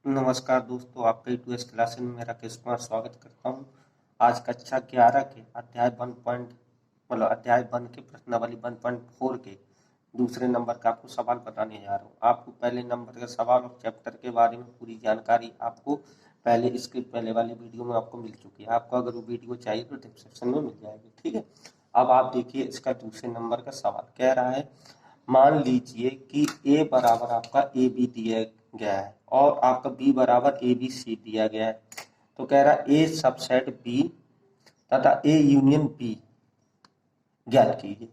नमस्कार दोस्तों, आपका यूट्यूब क्लास में मेरा कृष्ण स्वागत करता हूँ। आज कक्षा 11 के अध्याय 1 के प्रश्नावली 1.4 के दूसरे नंबर का आपको सवाल बताने जा रहा हूँ। आपको पहले नंबर का सवाल और चैप्टर के बारे में पूरी जानकारी आपको पहले इसके पहले वाली वीडियो में आपको मिल चुकी है। आपको अगर वो वीडियो चाहिए तो डिस्क्रिप्शन में मिल जाएगी, ठीक है। अब आप देखिए, इसका दूसरे नंबर का सवाल कह रहा है, मान लीजिए कि ए बराबर आपका ए बी दिया गया है और आपका बी बराबर ए बी सी दिया गया है। तो कह रहा है ए सबसेट बी तथा ए यूनियन बी ज्ञात कीजिए।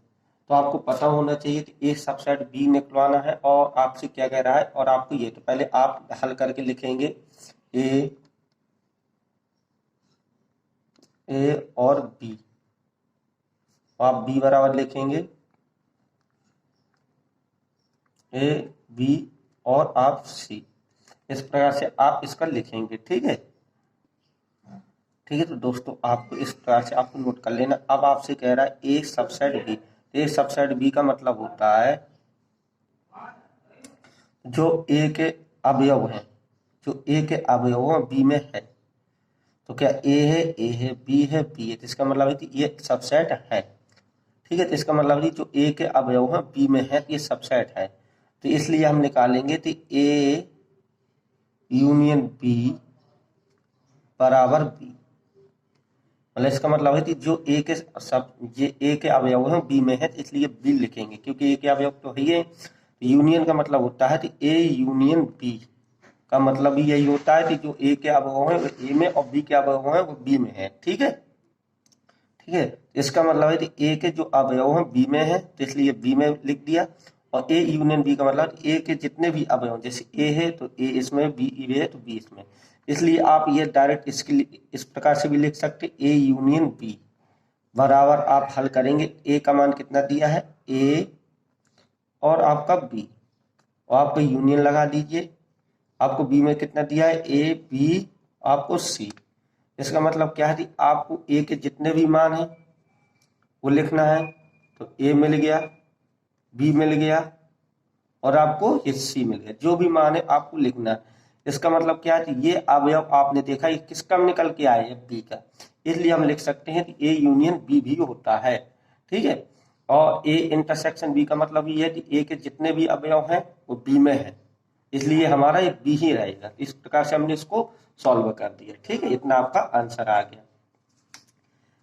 तो आपको पता होना चाहिए कि ए सबसेट बी निकलवाना है और आपसे क्या कह रहा है, और आपको ये तो पहले आप हल करके लिखेंगे ए और बी। आप बी बराबर लिखेंगे ए बी और आप सी, इस प्रकार से आप इसका लिखेंगे, ठीक है। ठीक है, तो दोस्तों आपको इस प्रकार से आपको नोट कर लेना। अब आपसे कह रहा है ए सबसेट बी। ए सबसेट बी का मतलब होता है जो ए के अवयव हैं, जो ए के अवयव बी में है। तो क्या ए है, बी है, बी है, तो इसका मतलब है कि ये सबसेट है, ठीक है। तो इसका मतलब है जो ए के अवयव हैं बी में है, ये सबसेट है। तो इसलिए हम निकालेंगे कि ए यूनियन बी बराबर बी। मतलब इसका मतलब है कि जो ए के ये ए के अवयव हैं बी में है, तो इसलिए बी लिखेंगे, क्योंकि ए के अवयव तो है ही। यूनियन का मतलब होता है कि ए यूनियन बी का मतलब भी यही होता है कि जो ए के अवयव हैं वो ए में और बी के अवयव हैं वो बी में है, ठीक है। ठीक है, इसका मतलब है कि ए के जो अवयव हैं बी में है, तो इसलिए बी में लिख दिया। और ए यूनियन बी का मतलब ए के जितने भी अवयव, जैसे ए है तो ए इसमें, बी है तो बी इसमें, इसलिए आप ये डायरेक्ट इस प्रकार से भी लिख सकते ए यूनियन बी बराबर। आप हल करेंगे, ए का मान कितना दिया है ए और आपका बी, और आपको यूनियन लगा दीजिए। आपको बी में कितना दिया है ए बी, आपको सी। इसका मतलब क्या है कि आपको ए के जितने भी मान हैं वो लिखना है। तो ए मिल गया, बी मिल गया और आपको ये सी मिल गया, जो भी मान है आपको लिखना है। इसका मतलब क्या है कि ये अवयव आपने देखा ये किसका निकल के आया है, बी का, इसलिए हम लिख सकते हैं कि ए यूनियन बी भी होता है, ठीक है। और ए इंटरसेक्शन बी का मतलब ये है कि ए के जितने भी अवयव हैं वो बी में है, इसलिए हमारा ये बी ही रहेगा। इस प्रकार से हमने इसको सॉल्व कर दिया, ठीक है। इतना आपका आंसर आ गया।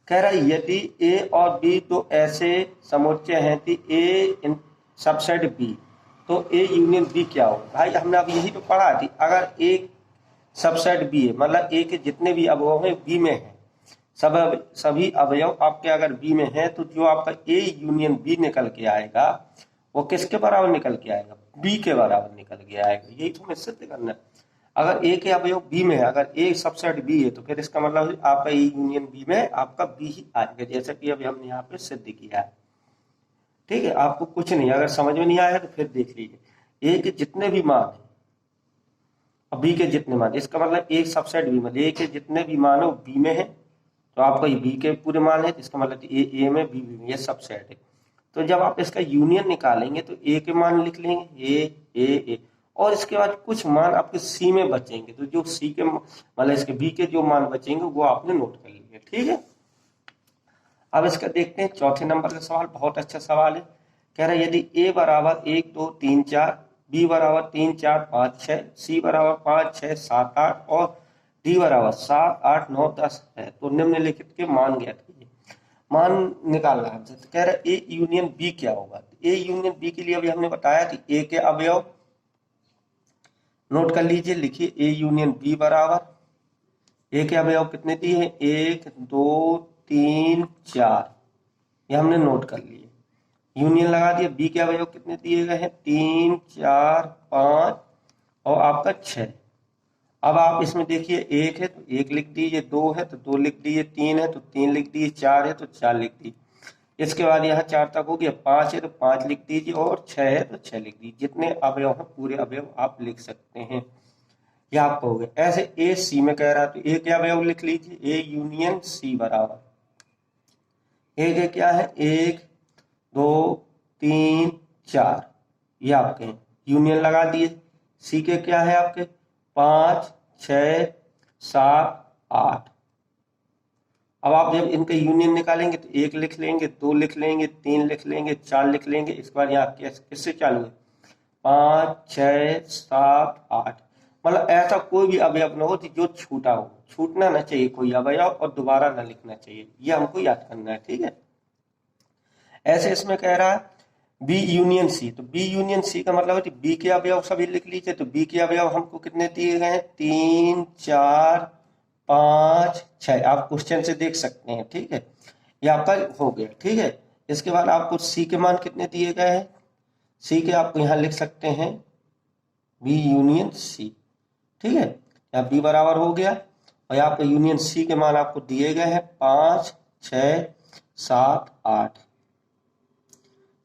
कह रहा है यदि ए और बी तो ऐसे समुच्चय हैं कि ए सबसेट बी, तो ए यूनियन बी क्या हो। भाई हमने अब यही तो पढ़ा थी, अगर ए सबसेट बी है मतलब ए के जितने भी अवयव हैं बी में है, सभी अवयव आपके अगर बी में है, तो जो आपका ए यूनियन बी निकल के आएगा वो किसके बराबर निकल के आएगा, बी के बराबर निकल के आएगा। यही तो हमें सिद्ध करना है। अगर ए के अवयव बी में है, अगर ए सबसेट बी है, तो फिर इसका मतलब आपका ए यूनियन बी में आपका बी ही आएगा, जैसा कि अभी हमने यहाँ पे सिद्ध किया है, ठीक है। आपको कुछ नहीं, अगर समझ में नहीं आया तो फिर देख लीजिए। ए के जितने भी मान है और बी के जितने मान, इसका मतलब ए सबसेट बी मतलब ए के जितने भी मान है वो बी में है, तो आपका ये बी के पूरे मान है, इसका मतलब ए में, बी में, ये सबसेट है। तो जब आप इसका यूनियन निकालेंगे तो ए के मान लिख लेंगे ए, और इसके बाद कुछ मान आपके सी में बचेंगे, तो जो सी के मतलब इसके बी के जो मान बचेंगे वो आपने नोट कर लिए, ठीक है। अब इसका देखते हैं चौथे नंबर का सवाल, बहुत अच्छा सवाल है। कह रहा है यदि ए बराबर 1 2 3 4, बी बराबर 3 4 5 6, सी बराबर 5 6 7 8 और डी बराबर 7 8 9 10 है, तो निम्नलिखित के मान ज्ञात कीजिए। मान निकालना है हमसे। तो कह रहा है ए यूनियन बी क्या होगा। ए यूनियन बी के लिए अभी हमने बताया कि ए के अवयव नोट कर लीजिए, लिखिए ए यूनियन बी बराबर, ए के अवयव कितने दिए हैं 1 2 3 4, ये हमने नोट कर लिए। यूनियन लगा दिया, बी के अवयव कितने दिए गए हैं 3 4 5 और आपका 6। अब आप इसमें देखिए 1 है तो 1 लिख दीजिए, 2 है तो 2 लिख दीजिए, 3 है तो 3 लिख दीजिए, 4 है तो 4 लिख दीजिए। इसके बाद यहाँ 4 तक हो गया, 5 है तो 5 लिख दीजिए और 6 है तो 6 लिख दीजिए। जितने अवयव हैं पूरे अवयव आप लिख सकते हैं, ये आपका हो गया। ऐसे ए सी में कह रहा है तो ए के अवयव लिख लीजिए, ए यूनियन सी बराबर, ए के क्या है 1 2 3 4, ये आपके हैं। यूनियन लगा दिए। सी के क्या है आपके 5, 6, 7, 8। अब आप जब इनका यूनियन निकालेंगे तो 1 लिख लेंगे, 2 लिख लेंगे, 3 लिख लेंगे, 4 लिख लेंगे। इसके बाद यहाँ किससे चालू है? 5, 6, 7, 8। मतलब ऐसा कोई भी अवयव न हो जो छूटा हो, छूटना ना चाहिए कोई अवयव और दोबारा ना लिखना चाहिए, ये हमको याद करना है, ठीक है। ऐसे इसमें कह रहा है बी यूनियन सी, तो बी यूनियन सी का मतलब है बी के अवयव सभी लिख लीजिए। तो बी के अवयव हमको कितने दिए गए हैं? 3, 4, 5, 6। आप क्वेश्चन से देख सकते हैं, ठीक है। ये आपका हो गया, ठीक है। इसके बाद आपको सी के मान कितने दिए गए हैं? सी के आपको यहाँ लिख सकते हैं बी यूनियन सी, ठीक है। यहाँ बी बराबर हो गया और आपका यूनियन सी के मान आपको दिए गए हैं 5, 6, 7, 8,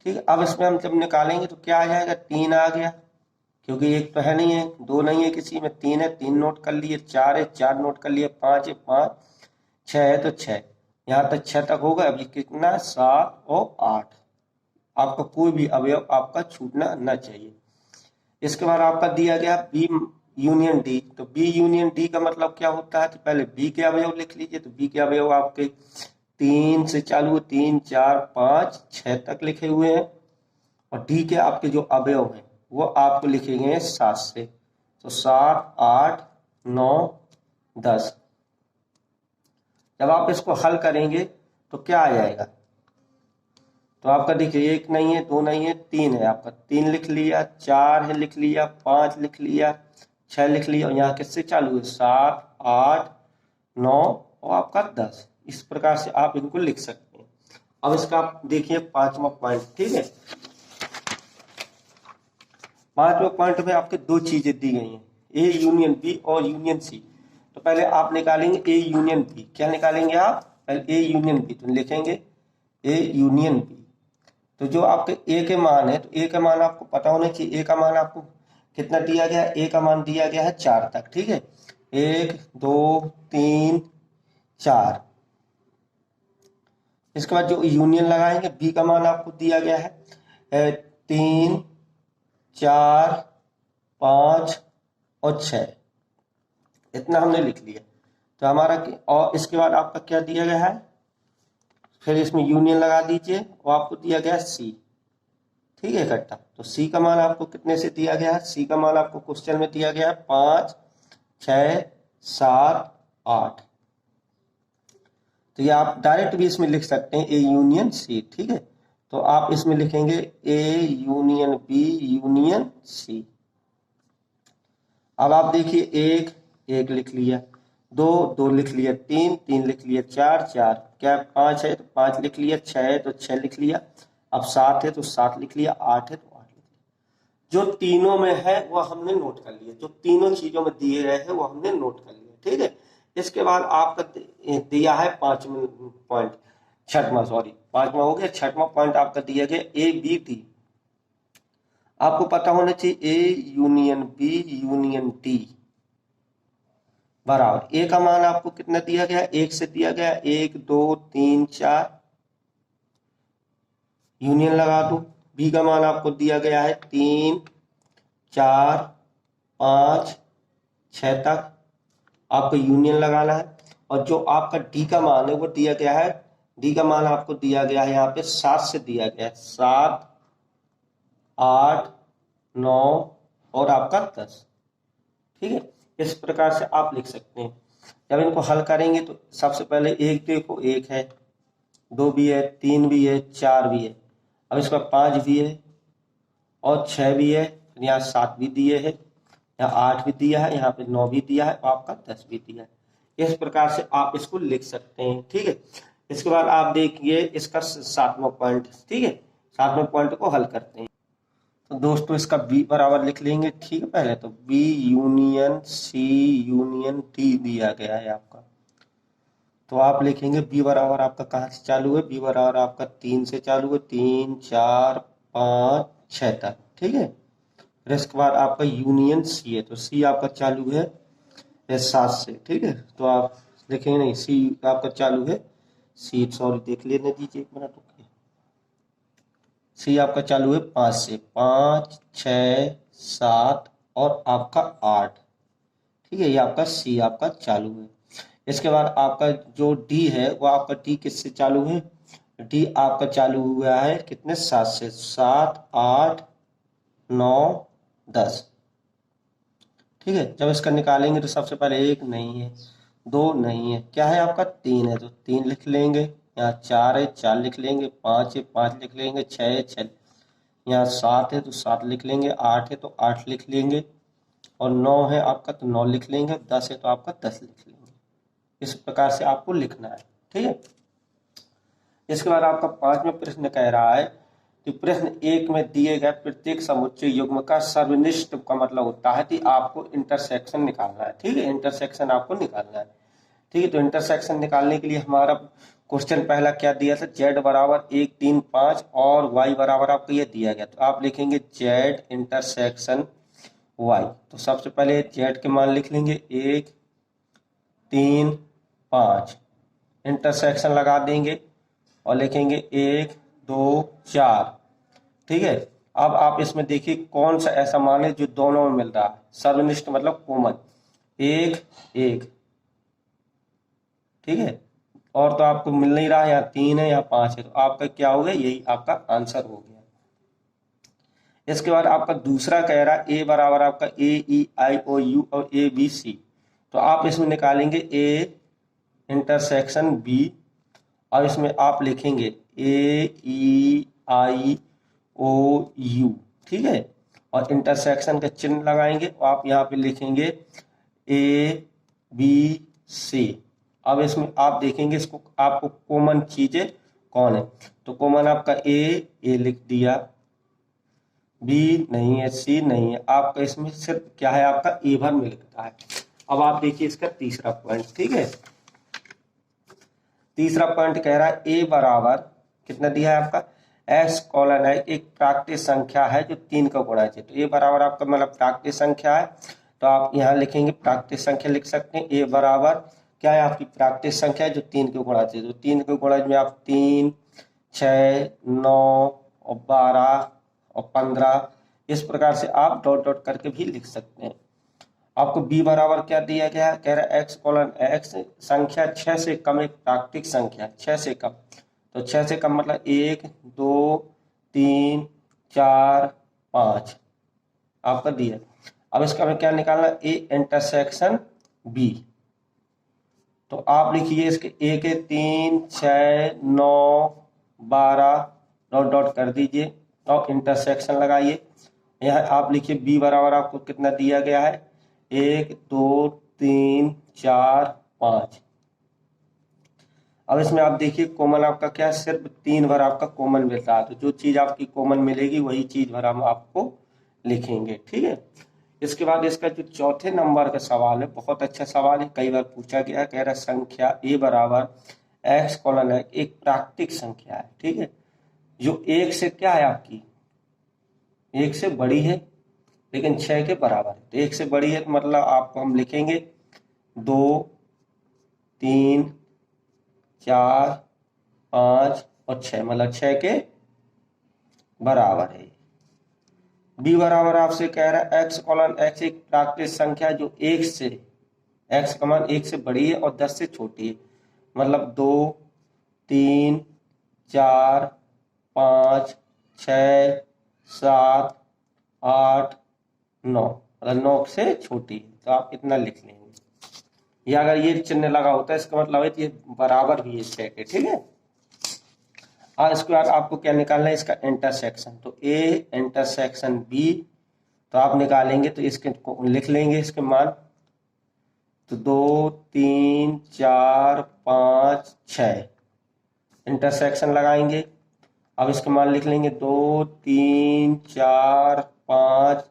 ठीक है। अब इसमें हम जब निकालेंगे तो क्या आ जाएगा? 3 आ गया, क्योंकि एक तो है नहीं है, 2 नहीं है, किसी में 3 है, 3 नोट कर लिए। 4 है, 4 नोट कर लिए। 5 है, 5, 6 है तो 6, यहाँ तक 6 तक होगा। अब ये कितना? 7 और 8। आपका कोई भी अवयव आपका छूटना न चाहिए। इसके बाद आपका दिया गया बी यूनियन डी, तो बी यूनियन डी का मतलब क्या होता है? तो पहले बी के अवयव लिख लीजिए। तो बी के अवयव आपके 3 से चालू, 3, 4, 5, 6 तक लिखे हुए हैं। और डी के आपके जो अवयव हैं वो आपको लिखे गए हैं 7 से। तो 7, 8, 9, 10। जब आप इसको हल करेंगे तो क्या आ जाएगा? तो आपका देखिए 1 नहीं है, 2 नहीं है, 3 है। आपका 3 लिख लिया, 4 है लिख लिया, 5 लिख लिया, 6 लिख लिया। और यहाँ किससे चालू है? 7, 8, 9 और आपका 10। इस प्रकार से आप इनको लिख सकते हैं। अब इसका आप देखिए 5वां पॉइंट, ठीक है। 5वें पॉइंट में आपके 2 चीजें दी गई हैं, ए यूनियन बी और यूनियन सी। तो पहले आप निकालेंगे ए यूनियन बी। क्या निकालेंगे आप? पहले ए यूनियन बी, तो लिखेंगे ए यूनियन बी। तो जो आपके ए के मान है, तो ए का मान आपको पता होना चाहिए। ए का मान आपको कितना दिया गया है? ए का मान दिया गया है 4 तक, ठीक है। 1, 2, 3, 4। इसके बाद जो यूनियन लगाएंगे, बी का मान आपको दिया गया है 3, 4, 5 और 6। इतना हमने लिख लिया। तो हमारा और इसके बाद आपका क्या दिया गया है? फिर इसमें यूनियन लगा दीजिए और आपको दिया गया सी, ठीक है, इकट्ठा। तो सी का मान आपको कितने से दिया गया है? सी का मान आपको क्वेश्चन में दिया गया है 5, 6, 7, 8। तो ये आप डायरेक्ट भी इसमें लिख सकते हैं ए यूनियन सी, ठीक है। तो आप इसमें लिखेंगे A union B union C. अब आप देखिए 1, 1 लिख लिया, 2, 2 लिख लिया, 3, 3 लिख लिया, 4, 4। क्या 5 है तो 5 लिख लिया, 6 है तो 6 लिख लिया। अब 7 है तो 7 लिख लिया, 8 है तो 8 लिख लिया। जो तीनों में है वो हमने नोट कर लिया, जो तीनों चीजों में दिए गए हैं वो हमने नोट कर लिया, ठीक है। इसके बाद आपका दिया है 5वां पॉइंट, 6वां, सॉरी 5वां हो गया। 6वां पॉइंट आपका दिया गया ए बी डी। आपको पता होना चाहिए A union B union D बराबर। ए का मान आपको कितना दिया गया? 1 से दिया गया, 1, 2, 3, 4। यूनियन लगा दो। बी का मान आपको दिया गया है 3, 4, 5, 6 तक। आपको यूनियन लगाना है। और जो आपका डी का मान है वो दिया गया है, डी का मान आपको दिया गया है यहाँ पे 7 से दिया गया है। 7, 8, 9 और आपका 10, ठीक है। इस प्रकार से आप लिख सकते हैं। जब इनको हल करेंगे तो सबसे पहले एक देखो, 1 है, 2 भी है, 3 भी है, 4 भी है। अब इसका 5 भी है और 6 भी है, यहाँ 7 भी दिए है, यहाँ 8 भी दिया है, यहाँ पे 9 भी दिया है और आपका 10 भी दिया है। इस प्रकार से आप इसको लिख सकते हैं, ठीक है। इसके बाद आप देखिए इसका 7वां पॉइंट, ठीक है। 7वें पॉइंट को हल करते हैं। तो दोस्तों इसका बी बराबर लिख लेंगे, ठीक है। पहले तो B union C union D दिया गया है आपका। तो आप लिखेंगे बी बराबर आपका कहाँ से चालू है? बी बराबर आपका 3 से चालू है, 3, 4, 5, 6 तक, ठीक है। फिर इसके बाद आपका यूनियन सी है, तो सी आपका चालू है 7 से, ठीक है। तो आप लिखेंगे नहीं, सी आपका चालू है, सी सॉरी देख लेने दीजिए 1 मिनट, ओके। सी आपका चालू है 5 से, 5, 6, 7 और आपका 8, ठीक है, ये आपका सी आपका चालू है। इसके बाद आपका जो डी है वो आपका डी किससे चालू है, डी आपका चालू हुआ है कितने, 7 से, 7 8 9 10। ठीक है, जब इसका निकालेंगे तो सबसे पहले एक नहीं है, दो नहीं है, क्या है आपका, तीन है, तो तीन लिख लेंगे। यहाँ चार है, चार लिख लेंगे। पाँच है, पाँच लिख लेंगे। छः है, छः। यहाँ सात है तो सात लिख लेंगे। आठ है तो आठ लिख लेंगे। और नौ है आपका तो नौ लिख लेंगे। 10 है तो आपका 10 लिख लेंगे। इस प्रकार से आपको लिखना है। ठीक है, इसके बाद आपका 5वां प्रश्न कह रहा है कि प्रश्न एक में दिए गए प्रत्येक समुच्चय युग्म का सर्वनिष्ठ का मतलब होता है कि आपको इंटरसेक्शन निकालना है। ठीक है, इंटरसेक्शन आपको निकालना है। ठीक है, तो इंटरसेक्शन निकालने के लिए हमारा क्वेश्चन पहला क्या दिया था, z बराबर 1 3 5 और y बराबर आपको ये दिया गया, तो आप लिखेंगे z इंटरसेक्शन y। तो सबसे पहले z के मान लिख लेंगे 1 3 5, इंटरसेक्शन लगा देंगे और लिखेंगे 1 2 4। ठीक है, अब आप इसमें देखिए कौन सा ऐसा मान है जो दोनों में मिल रहा है, सर्वनिष्ठ मतलब कॉमन, 1 1। ठीक है, और तो आपको मिल नहीं रहा है, यहाँ 3 है या 5 है, तो आपका क्या हो गया, यही आपका आंसर हो गया। इसके बाद आपका दूसरा कह रहा है ए बराबर आपका ए ई आई ओ यू और ए बी सी, तो आप इसमें निकालेंगे ए इंटरसेक्शन बी और इसमें आप लिखेंगे ए ई आई ओ यू। ठीक है, और इंटरसेक्शन का चिन्ह लगाएंगे और आप यहाँ पे लिखेंगे ए बी सी। अब इसमें आप देखेंगे इसको आपको कॉमन चीजें कौन है, तो कॉमन आपका ए लिख दिया, बी नहीं है, सी नहीं है, आपका इसमें सिर्फ क्या है, आपका ए भर मिलता है। अब आप देखिए इसका तीसरा पॉइंट। ठीक है, तीसरा पॉइंट कह रहा है ए बराबर कितना दिया है आपका, एक्स कॉलन है, एक प्राकृतिक संख्या है जो 3 का गुणा है। तो ए बराबर आपका मतलब प्राकृतिक संख्या है, तो आप यहाँ लिखेंगे प्राकृतिक संख्या लिख सकते हैं। ए बराबर क्या है, आपकी प्राकृतिक संख्या है जो 3 के गुणा है। तो 3 के गुणा में आप 3 6 9 और 12 और 15 इस प्रकार से आप डॉट डॉट करके भी लिख सकते हैं। आपको b बराबर क्या दिया गया है, कह रहा है एक्स कॉलन एक्स संख्या 6 से कम एक प्राकृतिक संख्या, 6 से कम, तो 6 से कम मतलब 1 2 3 4 5 आपका दिया। अब इसका हमें क्या निकालना, ए इंटरसेक्शन बी, तो आप लिखिए इसके ए के 3 6 9 12 डॉट डॉट कर दीजिए और इंटरसेक्शन लगाइए। यहाँ आप लिखिए बी बराबर आपको कितना दिया गया है, 1 2 3 4 5। अब इसमें आप देखिए कॉमन आपका क्या, सिर्फ 3 भर आपका कॉमन मिलता है, तो जो चीज आपकी कॉमन मिलेगी वही चीज भर हम आपको लिखेंगे। ठीक है, इसके बाद इसका जो चौथे नंबर का सवाल है, बहुत अच्छा सवाल है, कई बार पूछा गया, कह रहा संख्या ए बराबर एक्स कॉलन है, एक प्राकृतिक संख्या है। ठीक है, जो 1 से क्या है आपकी, 1 से बड़ी है लेकिन 6 के बराबर है, तो 1 से बड़ी है तो मतलब आपको हम लिखेंगे 2 3 4 5 और 6, मतलब 6 के बराबर है। बी बराबर आपसे कह रहा है एक्स कॉलन एक्स एक प्राकृतिक संख्या जो 1 से, एक्स का मान 1 से बड़ी है और 10 से छोटी है, मतलब 2 3 4 5 6 7 8 9, मतलब 9 से छोटी है, तो आप इतना लिख लेंगे। या अगर ये चिन्ह लगा होता है इसका मतलब है कि ये बराबर भी है 6 के। ठीक है, और इसके बाद आपको क्या निकालना है, इसका इंटरसेक्शन, तो ए इंटरसेक्शन बी, तो आप निकालेंगे तो इसके लिख लेंगे इसके मान, तो 2 3 4 5 6 इंटरसेक्शन लगाएंगे। अब इसके मान लिख लेंगे 2 3 4 5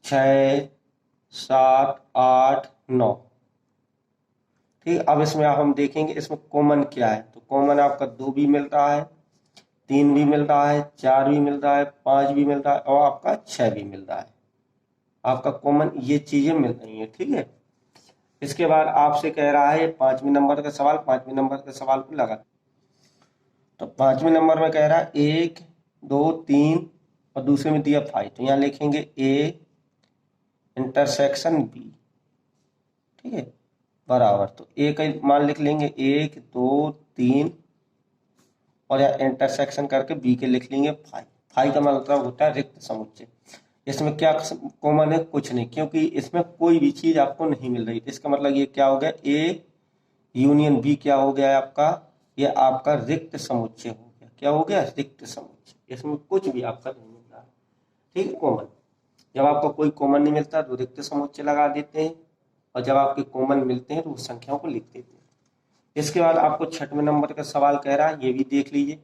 6 7 8 9। ठीक है, अब इसमें हम देखेंगे इसमें कॉमन क्या है, तो कॉमन आपका 2 भी मिल रहा है, 3 भी मिल रहा है, 4 भी मिल रहा है, 5 भी मिल रहा है और आपका 6 भी मिल रहा है। आपका कॉमन ये चीजें मिल रही है। ठीक है, इसके बाद आपसे कह रहा है 5वें नंबर का सवाल, 5वें नंबर के सवाल को लगा, तो 5वें नंबर में कह रहा है 1 2 3 और दूसरे में दिया 5, तो यहाँ लिखेंगे ए इंटरसेक्शन बी। बराबर, तो ए का मान लिख लेंगे 1 2 3 और यहाँ इंटरसेक्शन करके बी के लिख लेंगे 5। 5 का मतलब होता है रिक्त समुच्चय। इसमें क्या कॉमन है? कुछ नहीं, क्योंकि इसमें कोई भी चीज आपको नहीं मिल रही। इसका मतलब ये क्या हो गया, ए यूनियन बी क्या हो गया है आपका, ये आपका रिक्त समुच्चय हो गया। क्या हो गया? रिक्त समुच्चय। इसमें कुछ भी आपका नहीं मिल रहा, ठीक है, कॉमन। जब आपको कोई कॉमन नहीं मिलता तो रिक्त समुच्चय लगा देते हैं, और जब आपके कॉमन मिलते हैं तो उस संख्याओं को लिख देते हैं। इसके बाद आपको 6वें नंबर का सवाल कह रहा है, ये भी देख लीजिए।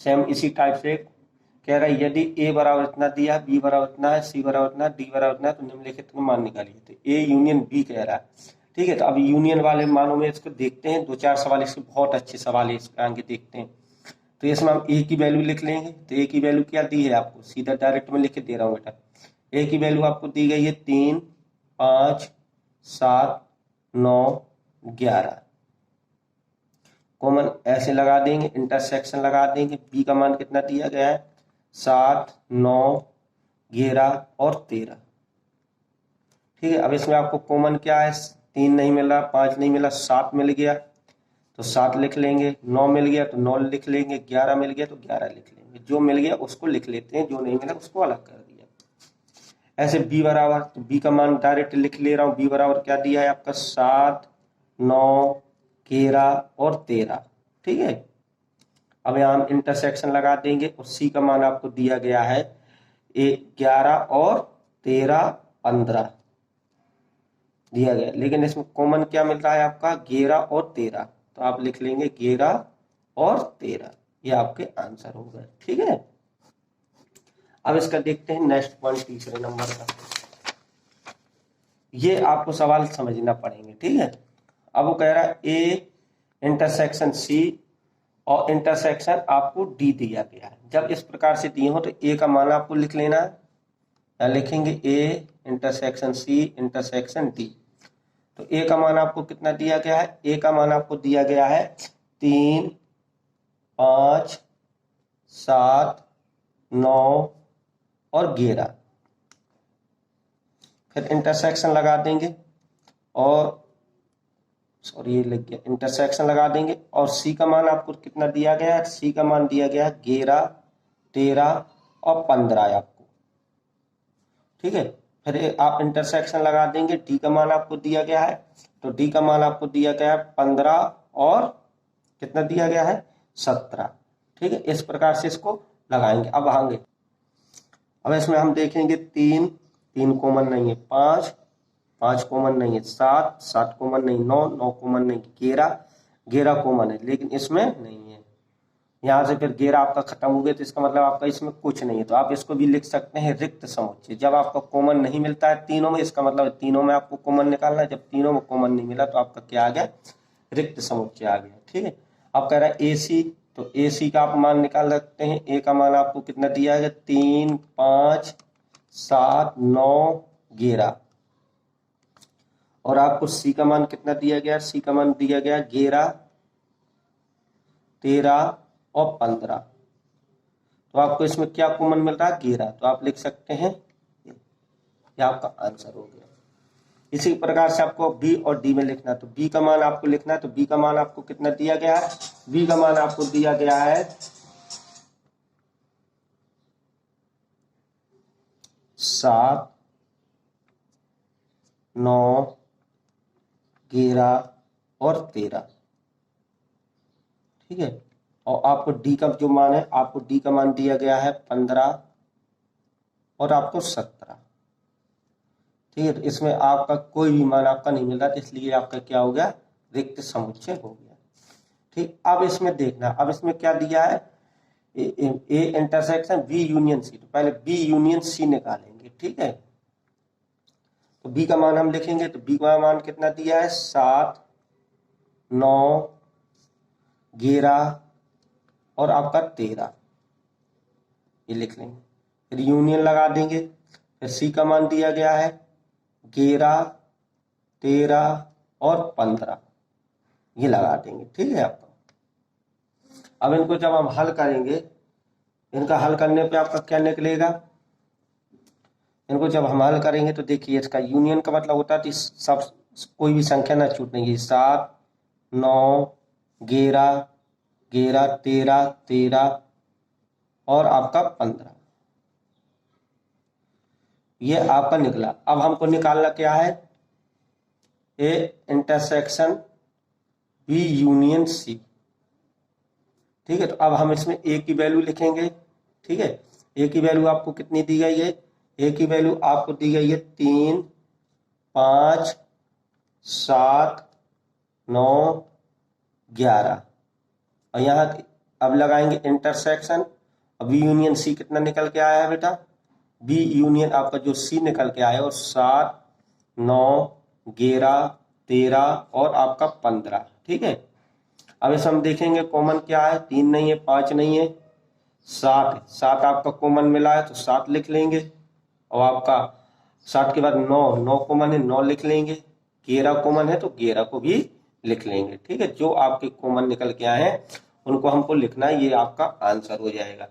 सेम इसी टाइप से कह रहा है, यदि ए बराबर इतना दिया, बी बराबर इतना है, सी बराबर इतना है, डी बराबर इतना है, तो निम्नलिखित में मान निकालिए। तो ए यूनियन बी कह रहा है, ठीक है। तो अब यूनियन वाले मानों में इसको देखते हैं, 2-4 सवाल इसके बहुत अच्छे सवाल है, इसके आगे देखते हैं। तो इसमें हम ए की वैल्यू लिख लेंगे। तो ए की वैल्यू क्या दी है आपको, सीधा डायरेक्ट में लिख के दे रहा हूँ बेटा। ए की वैल्यू आपको दी गई है 3 5 7 9 11। कॉमन ऐसे लगा देंगे, इंटरसेक्शन लगा देंगे। बी का मान कितना दिया गया है, 7 9 11 और 13, ठीक है। अब इसमें आपको कॉमन क्या है, 3 नहीं मिला, 5 नहीं मिला, 7 मिल गया तो 7 लिख लेंगे, 9 मिल गया तो 9 लिख लेंगे, 11 मिल गया तो 11 लिख लेंगे। जो मिल गया उसको लिख लेते हैं, जो नहीं मिला उसको अलग कर दिया। ऐसे बी बराबर, तो बी का मान डायरेक्ट लिख ले रहा हूँ। बी बराबर क्या दिया है आपका, 7 9 11 और 13, ठीक है। अब यहाँ हम इंटरसेक्शन लगा देंगे, और सी का मान आपको दिया गया है 11 और 13 15 दिया गया, लेकिन इसमें कॉमन क्या मिल रहा है आपका, 11 और 13। तो आप लिख लेंगे 11 और 13, ये आपके आंसर हो गए, ठीक है। अब इसका देखते हैं नेक्स्ट पॉइंट, तीसरे नंबर का। ये आपको सवाल समझना पड़ेंगे, ठीक है। अब वो कह रहा है ए इंटरसेक्शन सी और इंटरसेक्शन आपको डी दिया गया है। जब इस प्रकार से दिए हो तो ए का मान आपको लिख लेना है, या लिखेंगे A intersection C intersection D. तो ए का मान आपको कितना दिया गया है, ए का मान आपको दिया गया है 3 5 7 9 और 11। फिर इंटरसेक्शन लगा देंगे, और सॉरी ये लग गया, इंटरसेक्शन लगा देंगे। और सी का मान आपको कितना दिया गया है, सी का मान दिया गया है 11 13 और 15 आपको, ठीक है। फिर आप इंटरसेक्शन लगा देंगे, डी का मान आपको दिया गया है, तो डी का मान आपको दिया गया है 15 और कितना दिया गया है, 17, ठीक है। इस प्रकार से इसको लगाएंगे। अब आगे, अब इसमें हम देखेंगे 3 3 कॉमन नहीं है, 5 5 कॉमन नहीं है, 7 7 कॉमन नहीं, 9 9 कॉमन नहीं, 11 11 कॉमन है, लेकिन इसमें नहीं है। यहाँ से फिर 11 आपका खत्म हो गया, तो इसका मतलब आपका इसमें कुछ नहीं है। तो आप इसको भी लिख सकते हैं रिक्त समुच्चय। जब आपका कॉमन नहीं मिलता है तीनों में, इसका मतलब तीनों में आपको कॉमन निकालना है। जब तीनों में कॉमन नहीं मिला तो आपका क्या आ गया, रिक्त समुच्चय आ गया, ठीक है। अब कह रहा है ए सी, तो ए सी का आप मान निकाल सकते हैं। ए का मान आपको कितना दिया है, 3 5 7 9 11, और आपको सी का मान कितना दिया गया, सी का मान दिया गया 11 13 और 15। तो आपको इसमें क्या कॉमन मिल रहा है, 11, तो आप लिख सकते हैं, ये आपका आंसर हो गया। इसी प्रकार से आपको बी और डी में लिखना है। तो बी का मान आपको लिखना है, तो बी का मान आपको कितना दिया गया है, बी का मान आपको दिया गया है 7 9 11 और 13, ठीक है। और आपको डी का जो मान है, आपको डी का मान दिया गया है 15 और आपको 17, ठीक है। तो इसमें आपका कोई भी मान आपका नहीं मिल रहा, इसलिए आपका क्या हो गया, रिक्त समुच्चय हो गया, ठीक। अब इसमें देखना, अब इसमें क्या दिया है, A intersection B union C. तो पहले बी यूनियन सी निकालेंगे, ठीक है। तो बी का मान हम लिखेंगे, तो बी का मान कितना दिया है, 7 9 11 और आपका 13, ये लिख लेंगे। फिर यूनियन लगा देंगे। फिर सी का मान दिया गया है 11 13 और 15, ये लगा देंगे, ठीक है आपका। अब इनको जब हम हल करेंगे, इनका हल करने पे आपका क्या निकलेगा, इनको जब हम हल करेंगे तो देखिए, इसका यूनियन का मतलब होता है सब कोई भी संख्या ना छूटने की, 7, 9, 11, 11, 13, 13 और आपका 15, ये आपका निकला। अब हमको निकालना क्या है, A intersection B union C. ठीक है, तो अब हम इसमें ए की वैल्यू लिखेंगे। ठीक है, ए की वैल्यू आपको कितनी दी गई है, ए की वैल्यू आपको दी गई है 3, 5, 7, 9, 11। और यहाँ अब लगाएंगे इंटरसेक्शन। अब बी यूनियन सी कितना निकल के आया है बेटा, बी यूनियन आपका जो सी निकल के आया और 7, 9, 11, 13 और आपका 15। ठीक है, अब इस हम देखेंगे कॉमन क्या है, 3 नहीं है, 5 नहीं है, 7 है। 7 आपका कॉमन मिला है तो 7 लिख लेंगे। और आपका 7 के बाद 9 कॉमन है, 9 लिख लेंगे। 11 कॉमन है तो 11 को भी लिख लेंगे। ठीक है, जो आपके कॉमन निकल के आए हैं उनको हमको लिखना है, ये आपका आंसर हो जाएगा।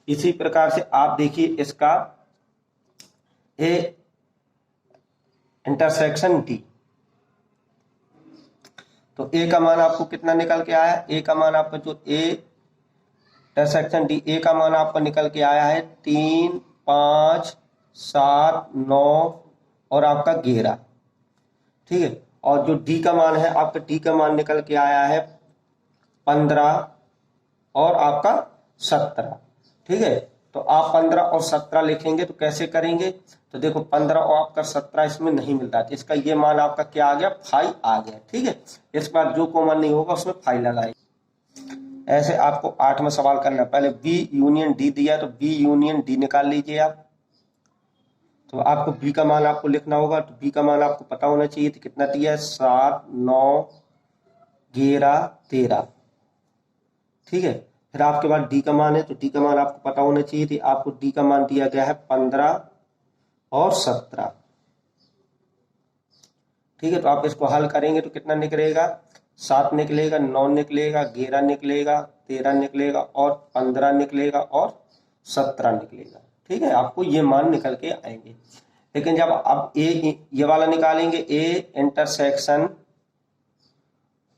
इसी प्रकार से आप देखिए इसका ए इंटरसेक्शन डी, तो ए का मान आपको कितना निकल के आया, ए का मान आपका जो ए इंटरसेक्शन डी, ए का मान आपका निकल के आया है 3, 5, 7, 9 और आपका 11। ठीक है, और जो डी का मान है आपका, डी का मान निकल के आया है 15 और आपका 17। ठीक है, तो आप 15 और 17 लिखेंगे तो कैसे करेंगे, तो देखो 15 और आपका 17 इसमें नहीं मिलता है, इसका ये मान आपका क्या आ गया, 5 आ गया। ठीक है, इस बार जो कॉमन नहीं होगा उसमें 5 लगाए। ऐसे आपको 8वां सवाल करना, पहले बी यूनियन डी दिया तो बी यूनियन डी निकाल लीजिए आप। तो आपको बी का मान आपको लिखना होगा, तो बी का मान आपको पता होना चाहिए, तो कितना दिया है, 7, 9, 11, 13। ठीक है, फिर आपके पास डी का मान है तो डी का मान आपको पता होना चाहिए थी, आपको डी का मान दिया गया है 15 और 17। ठीक है, तो आप इसको हल करेंगे तो कितना निकलेगा, 7 निकलेगा, 9 निकलेगा, 11 निकलेगा, 13 निकलेगा और 15 निकलेगा और 17 निकलेगा। ठीक है, आपको ये मान निकल के आएंगे। लेकिन जब आप ए ये वाला निकालेंगे, A intersection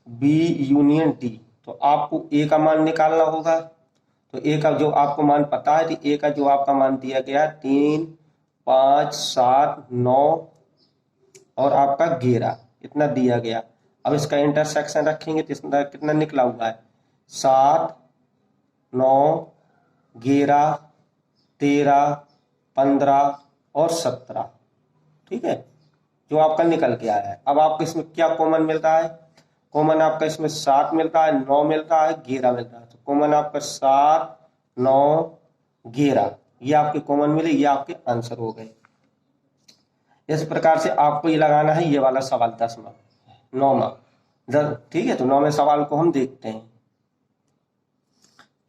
B union D, तो आपको ए का मान निकालना होगा। तो ए का जो आपको मान पता है, तो ए का जो आपका मान दिया गया 3, 5, 7, 9 और आपका 11, इतना दिया गया। अब इसका इंटरसेक्शन रखेंगे तो इसका कितना निकला हुआ है, 7, 9, 11, 13, 15 और 17। ठीक है, जो आपका निकल के आया है। अब आपको इसमें क्या कॉमन मिलता है, कॉमन आपका इसमें 7 मिलता है, 9 मिलता है, 11 मिलता है। तो कॉमन आपका 7, 9, 11 ये आपके कॉमन मिले, ये आपके आंसर हो गए। इस प्रकार से आपको ये लगाना है ये वाला सवाल 10वां 9वां। ठीक है, तो 9वें सवाल को हम देखते हैं।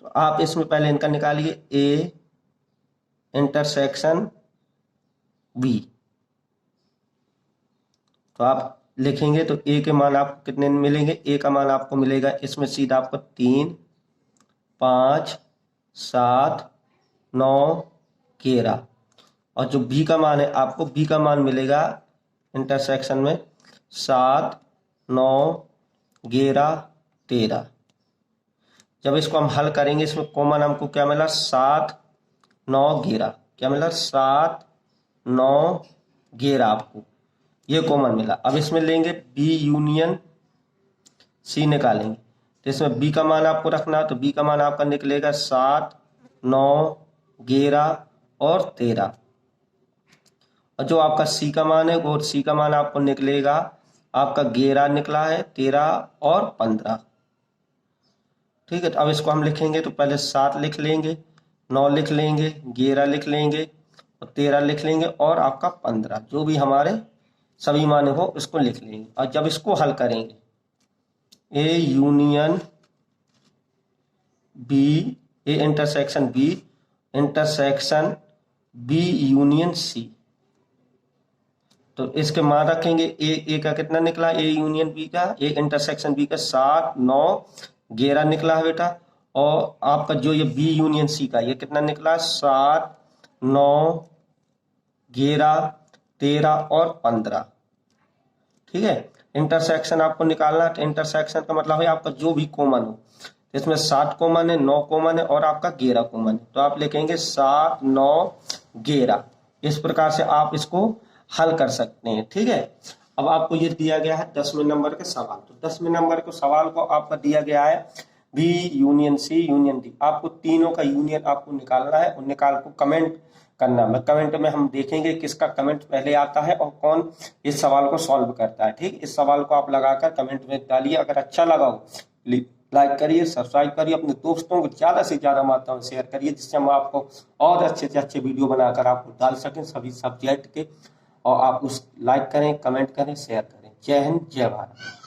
तो आप इसमें पहले इनका निकालिए, ए इंटरसेक्शन बी। तो आप लिखेंगे तो ए के मान आपको कितने मिलेंगे, ए का मान आपको मिलेगा इसमें सीधा आपको 3, 5, 7, 9, 11। और जो बी का मान है आपको बी का मान मिलेगा इंटरसेक्शन में 7, 9, 11, 13। जब इसको हम हल करेंगे इसमें कॉमन हमको क्या मिला, 7, 9, 11 क्या मिला, 7, 9, 11 आपको ये कॉमन मिला। अब इसमें लेंगे बी यूनियन सी निकालेंगे, तो इसमें बी का मान आपको रखना, तो बी का मान आपका निकलेगा 7, 9, 11 और 13। और जो आपका सी का मान है वो सी का मान आपको निकलेगा, आपका 11 निकला है, 13 और 15। ठीक है, तो अब इसको हम लिखेंगे तो पहले 7 लिख लेंगे, 9 लिख लेंगे, 11 लिख लेंगे और 13 लिख लेंगे और आपका 15, जो भी हमारे सभी मान हो उसको लिख लेंगे। और जब इसको हल करेंगे, A union B, A intersection B intersection B union C, तो इसके मान रखेंगे, ए का कितना निकला, ए यूनियन बी का, ए इंटरसेक्शन बी का 7, 9, 11 निकला है बेटा। और आपका जो ये बी यूनियन सी का ये कितना निकला, 7, 9, 11, 13 और 15। ठीक है। इंटरसेक्शन आपको निकालना है, तो इंटरसेक्शन का मतलब है आपका जो भी कॉमन हो, इसमें 7 कॉमन है, 9 कॉमन है और आपका 11 कॉमन है, तो आप लिखेंगे 7 9 11। इस प्रकार से आप इसको हल कर सकते हैं, ठीक है। अब आपको ये दिया गया है 10वें नंबर के सवाल, तो 10वें नंबर के सवाल को आपका दिया गया है B union C union D, आपको तीनों का यूनियन आपको निकालना है और निकाल को कमेंट करना है। कमेंट में हम देखेंगे किसका कमेंट पहले आता है और कौन इस सवाल को सॉल्व करता है, ठीक। इस सवाल को आप लगाकर कमेंट में डालिए। अगर अच्छा लगा हो लाइक करिए, सब्सक्राइब करिए, अपने दोस्तों को ज्यादा से ज्यादा मात्रा में शेयर करिए, जिससे हम आपको और अच्छे से अच्छे वीडियो बनाकर आपको डाल सकें सभी सब्जेक्ट के। और आप उस लाइक करें, कमेंट करें, शेयर करें। जय हिंद, जय भारत।